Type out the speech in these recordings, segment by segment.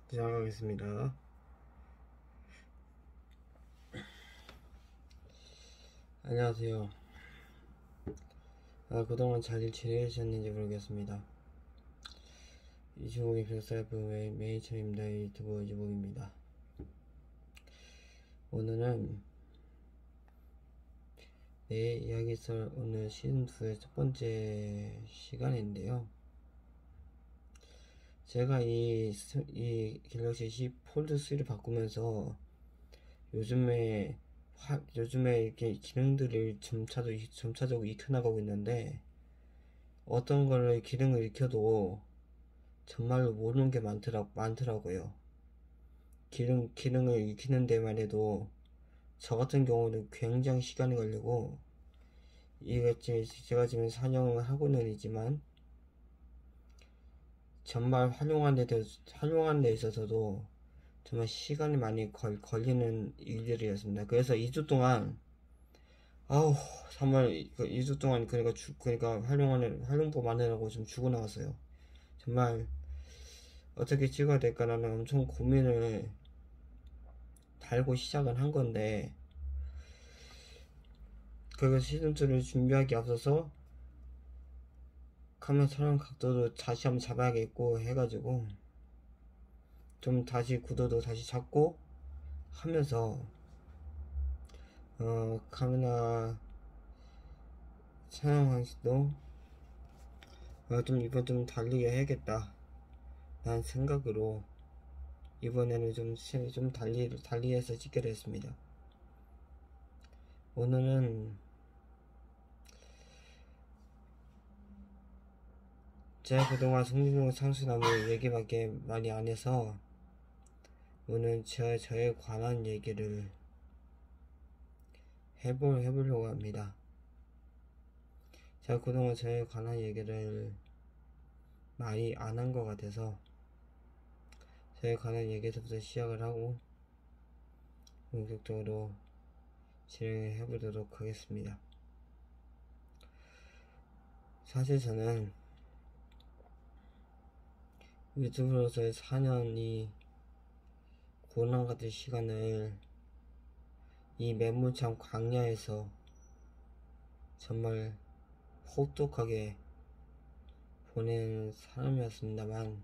시작하겠습니다. 안녕하세요. 그동안 잘 지내셨는지 모르겠습니다. 이주복의 벽살부의 메이처입니다. 유튜브 이주복입니다. 오늘은 내 이야기설 오늘 시즌2의 첫 번째 시간인데요. 제가 이 갤럭시 C 폴드 3를 바꾸면서 요즘에 이렇게 기능들을 점차적으로 익혀나가고 있는데, 어떤 거를 기능을 익혀도 정말로 모르는 게 많더라고요. 기능을 익히는 데만 해도 저 같은 경우는 굉장히 시간이 걸리고, 제가 지금 사용을 하고는 있지만 정말 활용하는 데 있어서도 정말 시간이 많이 걸리는 일들이었습니다. 그래서 2주 동안 정말 2주 동안 그러니까 활용법 마느라고 좀 죽어 나왔어요. 정말 어떻게 찍어야 될까라는 엄청 고민을 달고 시작은 한 건데, 시즌2를 준비하기 앞서서 카메라 촬영 각도도 다시 한번 잡아야겠고 해가지고 좀 다시 구도도 다시 잡고 하면서 카메라 촬영 방식도 이번 좀 달리게 해야겠다 라는 생각으로 이번에는 좀 달리해서 찍게 됐습니다. 오늘은 제가 그동안 성진용 상수나무 얘기밖에 많이 안 해서 오늘 저에 관한 얘기를 해보려고 합니다. 제가 그동안 저에 관한 얘기를 많이 안 한 것 같아서 저에 관한 얘기에서부터 시작을 하고 본격적으로 진행을 해보도록 하겠습니다. 사실 저는 유튜브로서의 4년이 고난 같은 시간을 이 매몰참 광야에서 정말 혹독하게 보낸 사람이었습니다만,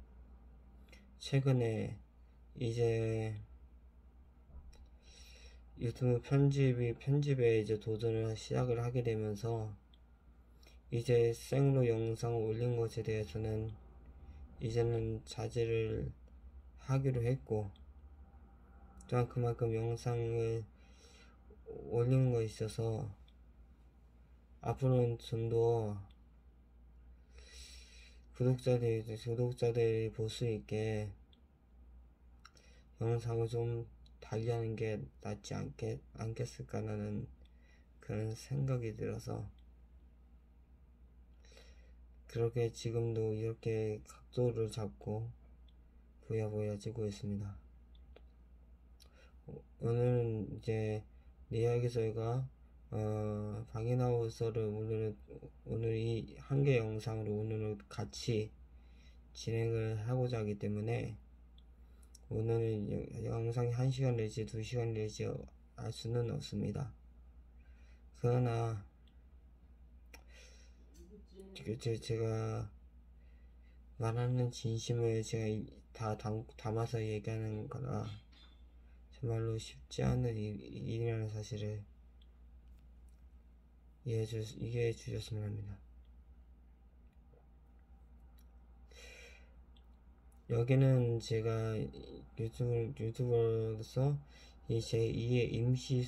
최근에 이제 유튜브 편집에 이제 도전을 시작을 하게 되면서 이제 생으로 영상을 올린 것에 대해서는 이제는 자제를 하기로 했고, 또한 그만큼 영상을 올리는 것에 있어서 앞으로는 좀 더 구독자들이 볼 수 있게 영상을 좀 달리하는 게 낫지 않겠을까라는 그런 생각이 들어서 그렇게 지금도 이렇게 각도를 잡고 부야부야 찍고 있습니다. 오늘은 이제 이야기설과 방인하우서를 오늘 이 한 개 영상으로 오늘은 같이 진행을 하고자 하기 때문에 오늘은 영상이 1시간 내지 2시간 내지 알 수는 없습니다. 그러나 제가 말하는 진심을 제가 다 담아서 얘기하는 거라 정말로 쉽지 않은 일이라는 사실을 이해해 주셨으면 합니다. 여기는 제가 유튜버로서 제 2의 임시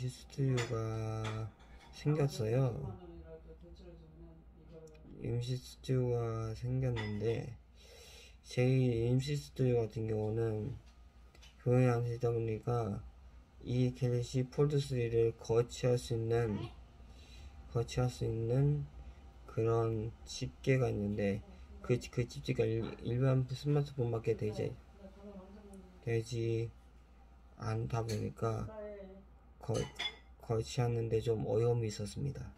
스튜디오가 생겼어요. 임시 스튜디오가 생겼는데, 제 임시 스튜디오 같은 경우는 교회 안에 있다 보니까 이 갤럭시 폴드 3를 거치할 수 있는 그런 집게가 있는데, 그 집게가 일반 스마트폰밖에 되지 않다 보니까 거치하는데 좀 어려움이 있었습니다.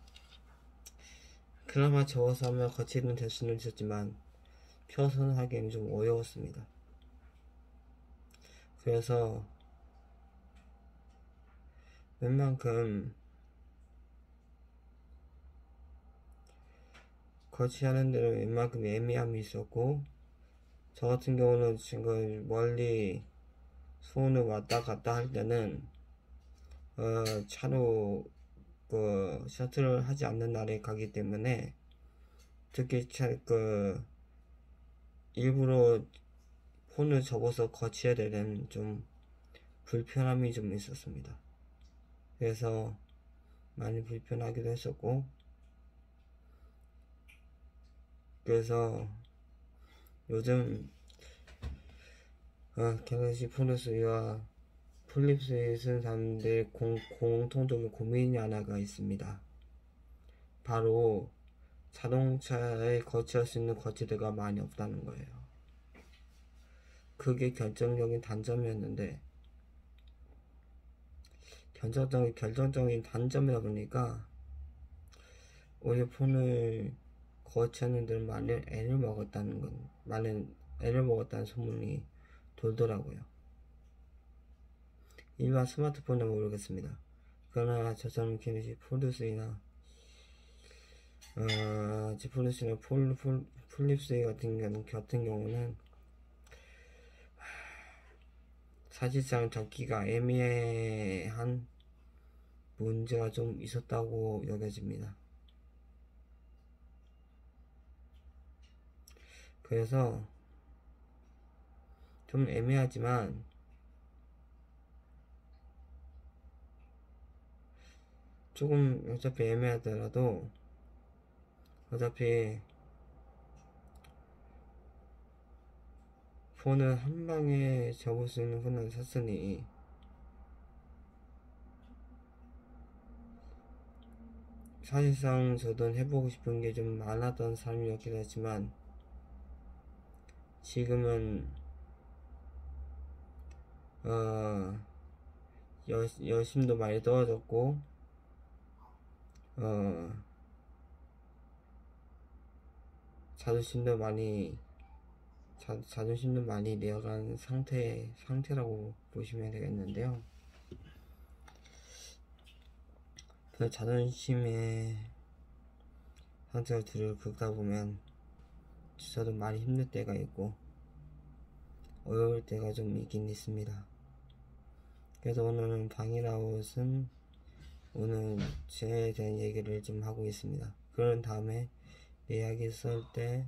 그나마 접어서 하면 거치는 될 수는 있었지만 펴서는 하기에는 좀 어려웠습니다. 그래서 웬만큼 거치하는 데는 웬만큼 애매함이 있었고, 저 같은 경우는 지금 멀리 수온을 왔다 갔다 할 때는 차로 셔틀을 하지 않는 날에 가기 때문에, 특히 일부러 폰을 접어서 거치해야 되는 좀 불편함이 좀 있었습니다. 그래서 많이 불편하기도 했었고, 그래서 요즘 갤럭시 폰을 쓰기와 플립3 쓰는 사람들의 공통적인 고민이 하나가 있습니다. 바로 자동차에 거치할 수 있는 거치대가 많이 없다는 거예요. 그게 결정적인 단점이었는데, 결정적인 단점이다 보니까 오히려 폰을 거치하는 데는 많은 애를 먹었다는 소문이 돌더라고요. 일반 스마트폰은 모르겠습니다. 그러나 저처럼 갤럭시 폴드3나 폴드3나 플립3 같은 경우는 사실상 접기가 애매한 문제가 좀 있었다고 여겨집니다. 그래서 좀 애매하지만 조금 어차피 애매하더라도 어차피 폰을 한 방에 접을 수 있는 폰을 샀으니 사실상 저도 해보고 싶은 게 좀 많았던 사람이었긴 하지만 지금은 열심도 많이 떨어졌고 자존심도 많이 내어간 상태라고 보시면 되겠는데요. 그 자존심의 상태를 둘을 긁다 보면 저도 많이 힘들 때가 있고 어려울 때가 좀 있긴 있습니다. 그래서 오늘은 방일아웃은 오늘 저에 대한 얘기를 좀 하고 있습니다. 그런 다음에 내 이야기 쓸 때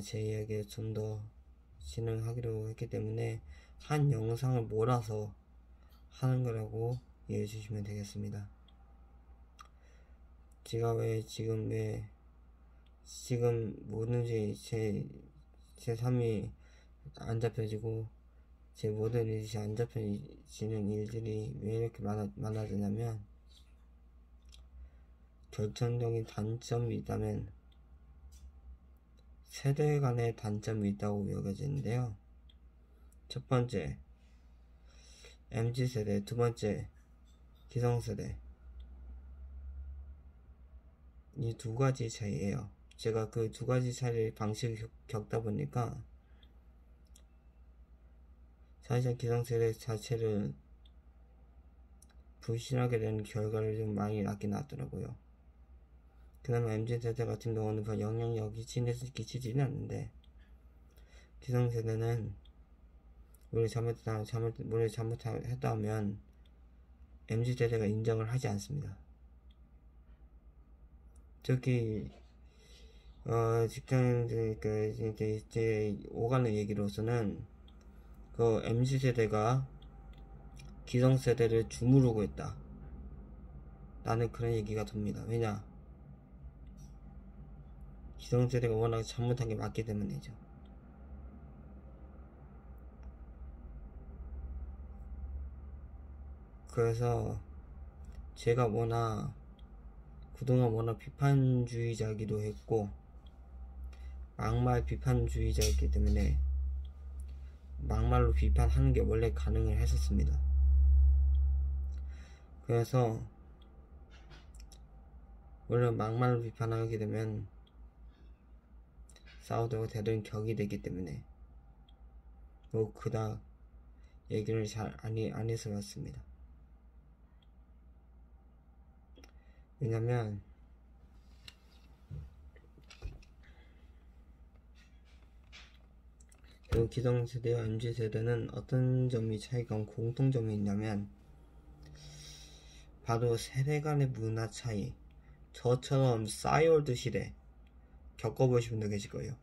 제 이야기를 좀 더 진행하기로 했기 때문에 한 영상을 몰아서 하는 거라고 이해해 주시면 되겠습니다. 제가 지금 뭐든지 제 삶이 안 잡혀지고 제 모든 일이 안 잡혀지는 일들이 왜 이렇게 많아지냐면 결정적인 단점이 있다면 세대 간의 단점이 있다고 여겨지는데요. 첫 번째 MZ세대, 두 번째 기성세대, 이 두 가지 차이예요. 제가 그 두 가지 차이의 방식을 겪다 보니까 사실상 기성세대 자체를 불신하게 되는 결과를 좀 많이 나더라고요. 그나마 MZ세대 같은 경우는 별 영향력이 끼치지는 않는데 기성세대는 우리 잘못했다 하면 MZ세대가 인정을 하지 않습니다. 특히 직장인들 이제 오가는 얘기로서는 그 MZ세대가 기성세대를 주무르고 있다, 나는 그런 얘기가 돕니다. 왜냐? 기성세대가 워낙 잘못한 게 맞기 때문이죠. 그래서 제가 그동안 워낙 비판주의자이기도 했고 막말 비판주의자였기 때문에 막말로 비판하는 게 원래 가능을 했었습니다. 그래서 원래 막말로 비판하게 되면 싸우다가 대단히 격이 되기 때문에 뭐 그닥 얘기를 잘 안 해서 왔습니다. 왜냐면 기성세대와 MZ세대는 어떤 점이 차이가 공통점이 있냐면 바로 세대 간의 문화 차이. 저처럼 싸이월드 시대 겪어보신 분도 계실 거예요.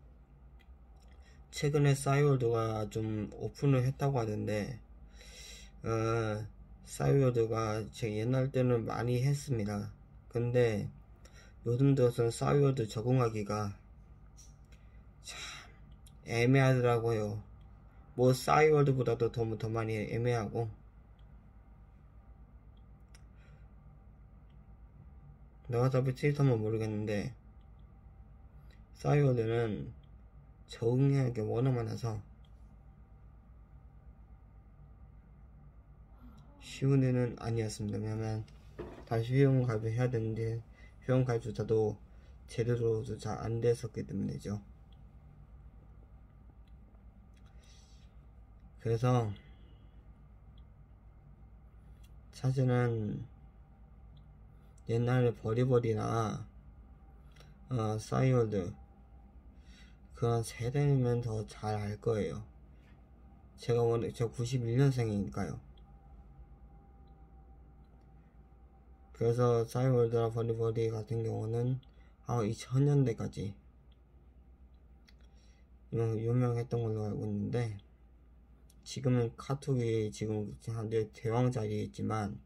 최근에 싸이월드가 좀 오픈을 했다고 하던데 싸이월드가 제가 옛날 때는 많이 했습니다. 근데 요즘 들어서는 싸이월드 적응하기가 참 애매하더라고요. 뭐 싸이월드보다도 더 많이 애매하고 내가 어차피 트위터만 모르겠는데 싸이월드는 적응해야 할 게 워낙 많아서 쉬운 애는 아니었습니다. 왜냐면 다시 회원 가입해야 되는데 회원 가입조차도 제대로도 잘 안 됐었기 때문이죠. 그래서 사실은 옛날에 버리버리나 싸이월드 그런 세대면 더 잘 알 거예요. 저 91년생이니까요. 그래서 싸이월드나 버리버리 같은 경우는 2000년대까지 유명했던 걸로 알고 있는데 지금은 카톡이 지금 한데 대왕 자리에 있지만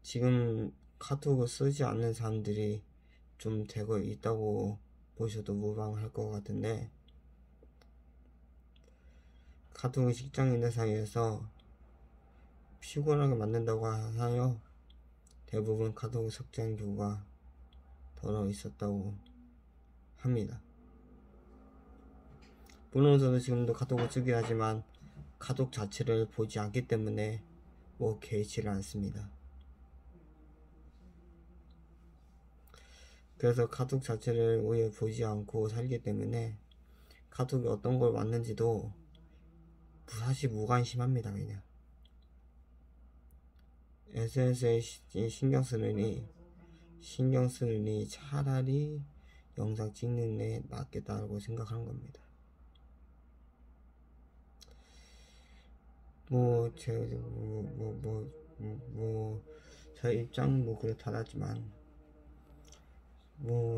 지금 카톡을 쓰지 않는 사람들이 좀 되고 있다고 보셔도 무방할 것 같은데 카톡이 직장에 있는 사이에서 피곤하게 만든다고 하여 대부분 카톡을 삭제한 경우가 더러 있었다고 합니다. 물론 저도 지금도 카톡을 쓰긴 하지만 카톡 자체를 보지 않기 때문에 뭐 개의치를 않습니다. 그래서 카톡 자체를 오히려 보지 않고 살기 때문에 카톡이 어떤 걸 왔는지도 사실 무관심합니다. 그냥 SNS에 신경 쓰느니 차라리 영상 찍는 게 낫겠다고 생각하는 겁니다. 제 입장 그렇다 하지만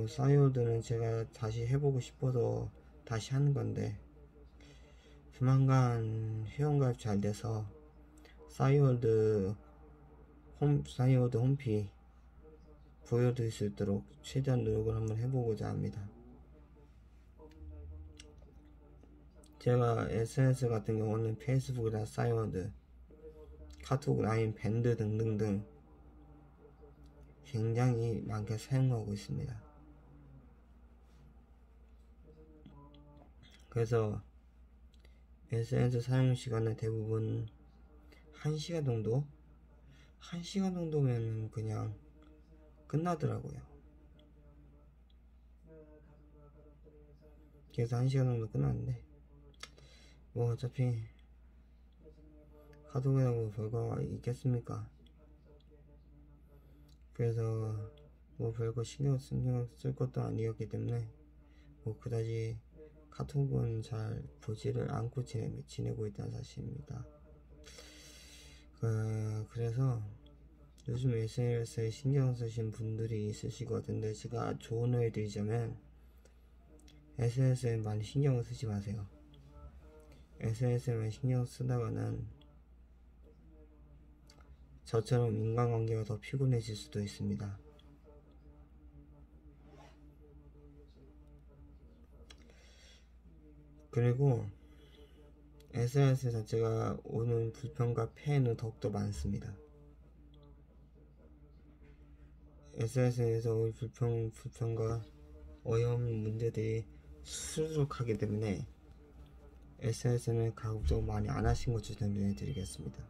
싸이월드는 제가 다시 해보고 싶어서 다시 하는 건데 조만간 회원가입 잘 돼서 싸이월드 홈피 보여드릴 수 있도록 최대한 노력을 한번 해보고자 합니다. 제가 SNS 같은 경우는 페이스북이나 싸이월드, 카톡, 라인, 밴드 등등등 굉장히 많게 사용하고 있습니다. 그래서 SNS 사용 시간은 대부분 1시간 정도? 1시간 정도면 그냥 끝나더라고요. 그래서 1시간 정도 끝났는데 어차피 카톡이라고 별거가 있겠습니까? 그래서 별거 신경 쓸 것도 아니었기 때문에 그다지 카톡은 잘 보지를 않고 지내고 있다는 사실입니다. 그래서 요즘 SNS에 신경 쓰신 분들이 있으실 것 같은데 제가 조언을 해드리자면 SNS에 많이 신경을 쓰지 마세요. SNS에만 신경 쓰다가는 저처럼 인간관계가 더 피곤해질 수도 있습니다. 그리고 SNS 자체가 오는 불평과 폐해는 더욱더 많습니다. SNS에서 오는 불평과 어이없는 문제들이 수두룩하기 때문에 SNS는 가급적 많이 안 하신 것 추천해드리겠습니다.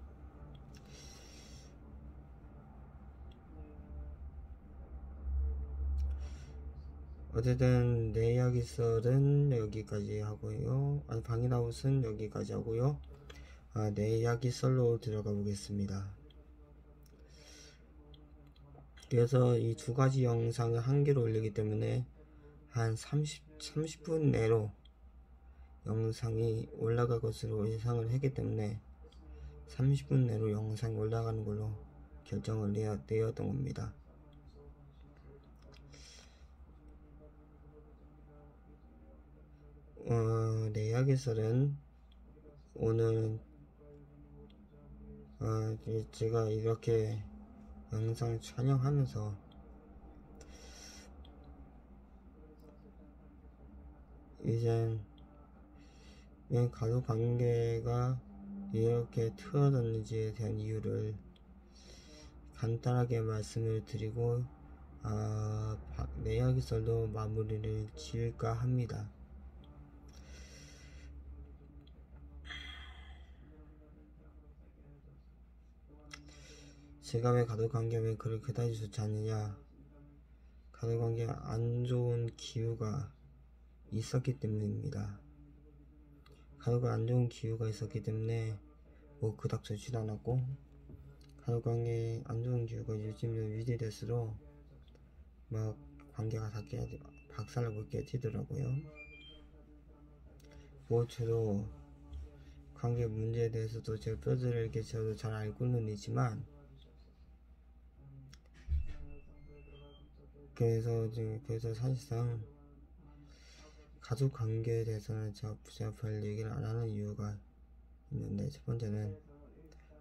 어쨌든 내 이야기 썰은 여기까지 하고요. 아니 방이나웃은 여기까지 하고요. 내 이야기 썰로 들어가 보겠습니다. 그래서 이 두 가지 영상을 한 개로 올리기 때문에 한 30분 내로 영상이 올라갈 것으로 예상을 했기 때문에 30분 내로 영상이 올라가는 걸로 결정을 내었던 겁니다. 내 이야기설은 오늘 제가 이렇게 영상을 촬영하면서 이젠 왜 가족 관계가 이렇게 틀어졌는지에 대한 이유를 간단하게 말씀을 드리고 내 이야기설도 마무리를 지을까 합니다. 제가 왜 가족관계가 왜 그렇게 좋지 않느냐, 가족관계에 안 좋은 기후가 있었기 때문입니다. 가족에 안 좋은 기후가 있었기 때문에 뭐 그닥 좋지도 않았고, 가족관계에 안 좋은 기후가 요즘 유지될수록 막 관계가 다 박살나고 깨지더라고요. 뭐 저도 관계 문제에 대해서도 제가 뼈저리게 저도 잘 알고는 있지만, 그래서 사실상 가족 관계에 대해서는 제가 별 얘기를 안 하는 이유가 있는데, 첫 번째는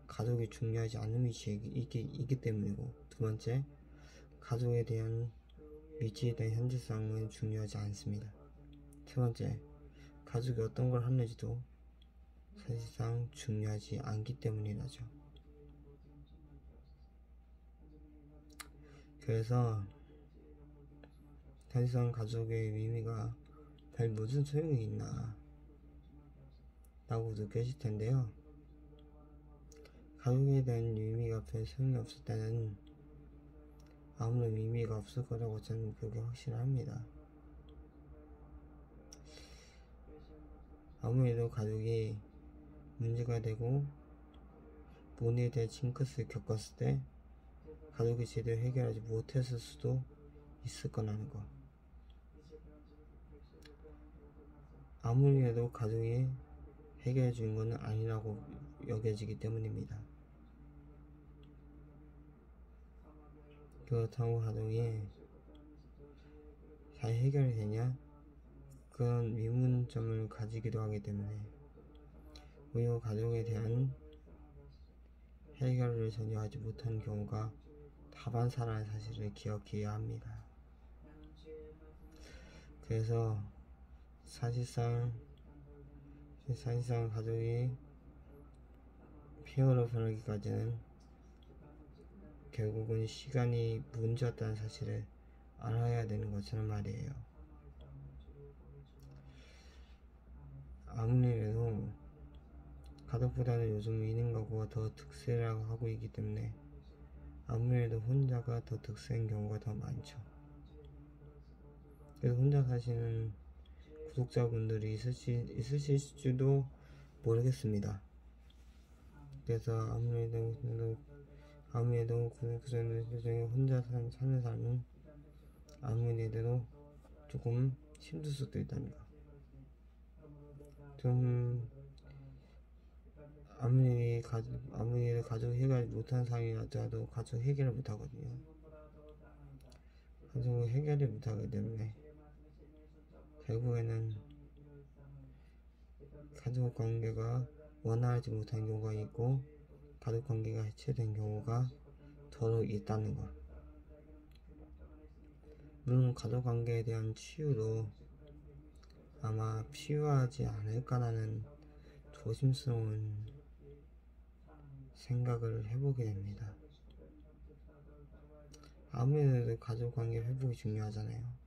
가족이 중요하지 않은 위치에 있기 때문이고, 두 번째, 가족에 대한 위치에 대한 현실성은 중요하지 않습니다. 세 번째, 가족이 어떤 걸 하는지도 사실상 중요하지 않기 때문이라죠. 그래서 사실상 가족의 의미가 별 무슨 소용이 있나 라고 느껴질 텐데요. 가족에 대한 의미가 별 소용이 없을 때는 아무런 의미가 없을 거라고 저는 그게 확실합니다. 아무래도 가족이 문제가 되고 본인에 대한 징크스를 겪었을 때 가족이 제대로 해결하지 못했을 수도 있을 거라는 거. 아무리 해도 가족이 해결해 주는 것은 아니라고 여겨지기 때문입니다. 그렇다고 가족이 잘 해결이 되냐? 그런 의문점을 가지기도 하기 때문에 오히려 가족에 대한 해결을 전혀 하지 못하는 경우가 다반사라는 사실을 기억해야 합니다. 그래서 사실상 가족이 피어로 변하기까지는 결국은 시간이 문제였다는 사실을 알아야 되는 것처럼 말이에요. 아무래도 가족보다는 요즘 있는 가구가 더 득세라고 하고 있기 때문에 아무래도 혼자가 더 득세인 경우가 더 많죠. 그래서 혼자 사시는 구독자분들이 있으실지도 모르겠습니다. 그래서 아무래도 구독자들 중에 혼자 사는 사람은 아무래도 조금 힘들 수도 있답니다. 좀 아무리 가족 해결 못하는 상황이라도 가족 해결을 못하거든요. 가족을 해결을 못하기 때문에 결국에는 가족 관계가 원활하지 못한 경우가 있고 가족 관계가 해체된 경우가 더러 있다는 것. 물론 가족 관계에 대한 치유도 아마 필요하지 않을까라는 조심스러운 생각을 해보게 됩니다. 아무래도 가족 관계 회복이 중요하잖아요.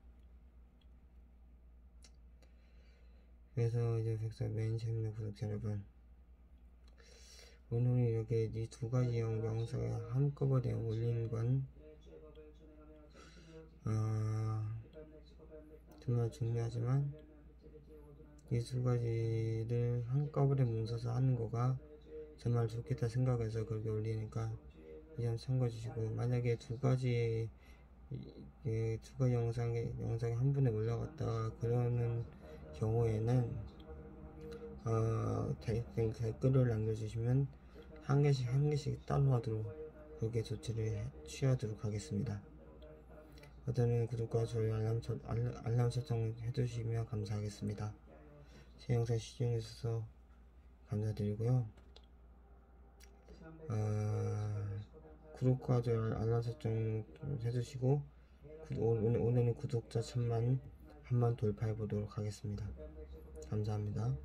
그래서 이제 백설 메인 채널 구독자 여러분, 오늘 이렇게 이 두 가지 영상을 한꺼번에 올리는 건 정말 중요하지만 이 두 가지를 한꺼번에 뭉쳐서 하는 거가 정말 좋겠다 생각해서 그렇게 올리니까 이 점 참고해 주시고, 만약에 두 가지 영상이 한 번에 올라갔다가 그러는 경우에는 댓글을 남겨주시면 한 개씩 따로 하도록 그렇게 조치를 취하도록 하겠습니다. 그때는 구독과 좋아요 알람 설정 해두시면 감사하겠습니다. 제 영상 시청해 주셔서 감사드리고요. 구독과 좋아요 알람 설정 해주시고, 오늘은 구독자 1000만 한번 돌파해 보도록 하겠습니다. 감사합니다.